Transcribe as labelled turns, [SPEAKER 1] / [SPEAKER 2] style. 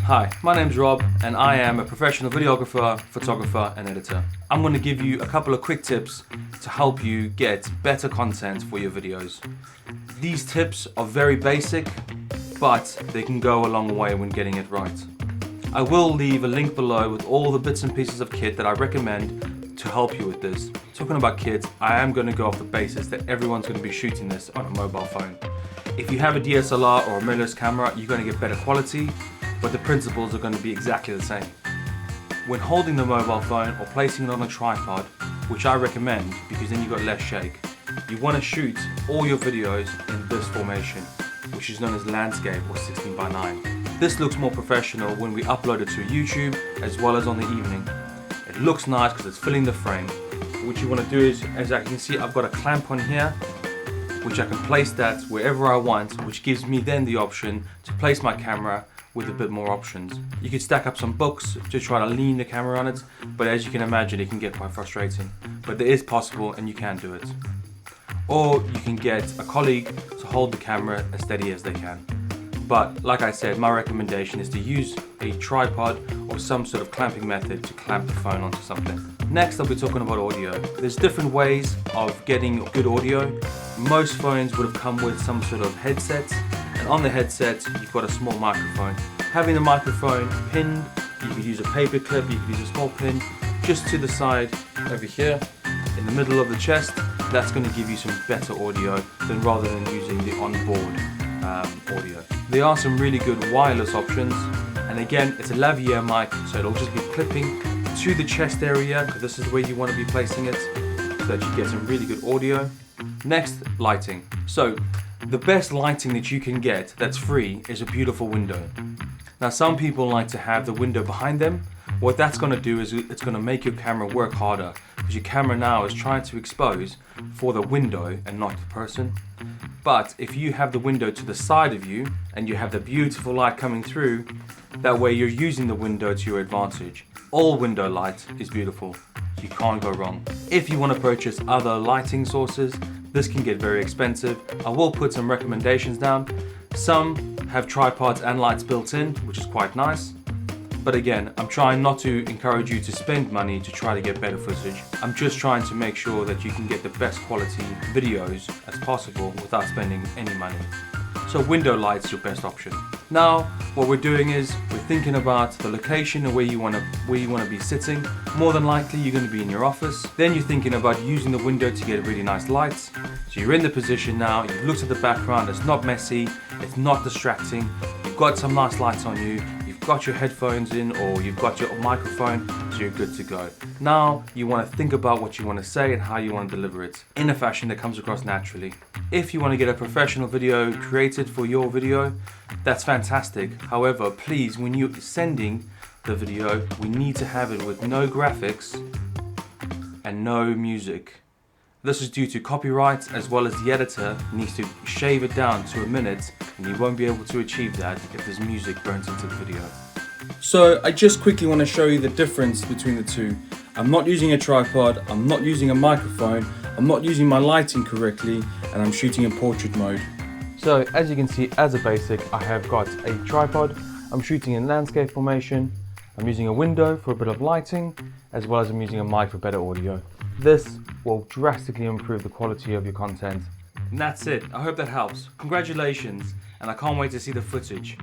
[SPEAKER 1] Hi, my name's Rob and I am a professional videographer, photographer and editor. I'm going to give you a couple of quick tips to help you get better content for your videos. These tips are very basic, but they can go a long way when getting it right. I will leave a link below with all the bits and pieces of kit that I recommend to help you with this. Talking about kit, I am going to go off the basis that everyone's going to be shooting this on a mobile phone. If you have a DSLR or a mirrorless camera, you're going to get better quality, but the principles are going to be exactly the same. When holding the mobile phone or placing it on a tripod, which I recommend because then you've got less shake, you want to shoot all your videos in this formation, which is known as landscape or 16:9. This looks more professional when we upload it to YouTube as well as on the evening. It looks nice because it's filling the frame. What you want to do is, as you can see, I've got a clamp on here, which I can place that wherever I want, which gives me then the option to place my camera with a bit more options. You could stack up some books to try to lean the camera on it, but as you can imagine, it can get quite frustrating. But it is possible and you can do it. Or you can get a colleague to hold the camera as steady as they can. But like I said, my recommendation is to use a tripod or some sort of clamping method to clamp the phone onto something. Next, I'll be talking about audio. There's different ways of getting good audio. Most phones would have come with some sort of headset, and on the headset, you've got a small microphone. Having the microphone pinned, you could use a paper clip, you could use a small pin, just to the side over here, in the middle of the chest. That's going to give you some better audio than rather than using the onboard audio. There are some really good wireless options, and again, it's a lavalier mic, so it'll just be clipping to the chest area, because this is where you want to be placing it, so that you get some really good audio. Next, lighting. So, the best lighting that you can get that's free is a beautiful window. Now, some people like to have the window behind them. What that's going to do is it's going to make your camera work harder, because your camera now is trying to expose for the window and not the person. But if you have the window to the side of you and you have the beautiful light coming through, that way you're using the window to your advantage. All window light is beautiful. You can't go wrong. If you want to purchase other lighting sources, this can get very expensive. I will put some recommendations down. Some have tripods and lights built in, which is quite nice. But again, I'm trying not to encourage you to spend money to try to get better footage. I'm just trying to make sure that you can get the best quality videos as possible without spending any money. So window light's your best option. Now, what we're doing is we're thinking about the location and where you want to be sitting. More than likely, you're going to be in your office. Then you're thinking about using the window to get really nice lights. So you're in the position now. You've looked at the background. It's not messy. It's not distracting. You've got some nice lights on you. You've got your headphones in, or you've got your microphone, so you're good to go. Now you want to think about what you want to say and how you want to deliver it in a fashion that comes across naturally. If you want to get a professional video created for your video, that's fantastic. However, please, when you're sending the video, we need to have it with no graphics and no music. This is due to copyright, as well as the editor needs to shave it down to a minute, and you won't be able to achieve that if there's music burnt into the video. So I just quickly want to show you the difference between the two. I'm not using a tripod, I'm not using a microphone, I'm not using my lighting correctly, and I'm shooting in portrait mode. So as you can see, as a basic, I have got a tripod, I'm shooting in landscape formation, I'm using a window for a bit of lighting, as well as I'm using a mic for better audio. This will drastically improve the quality of your content. And that's it. I hope that helps. Congratulations, and I can't wait to see the footage.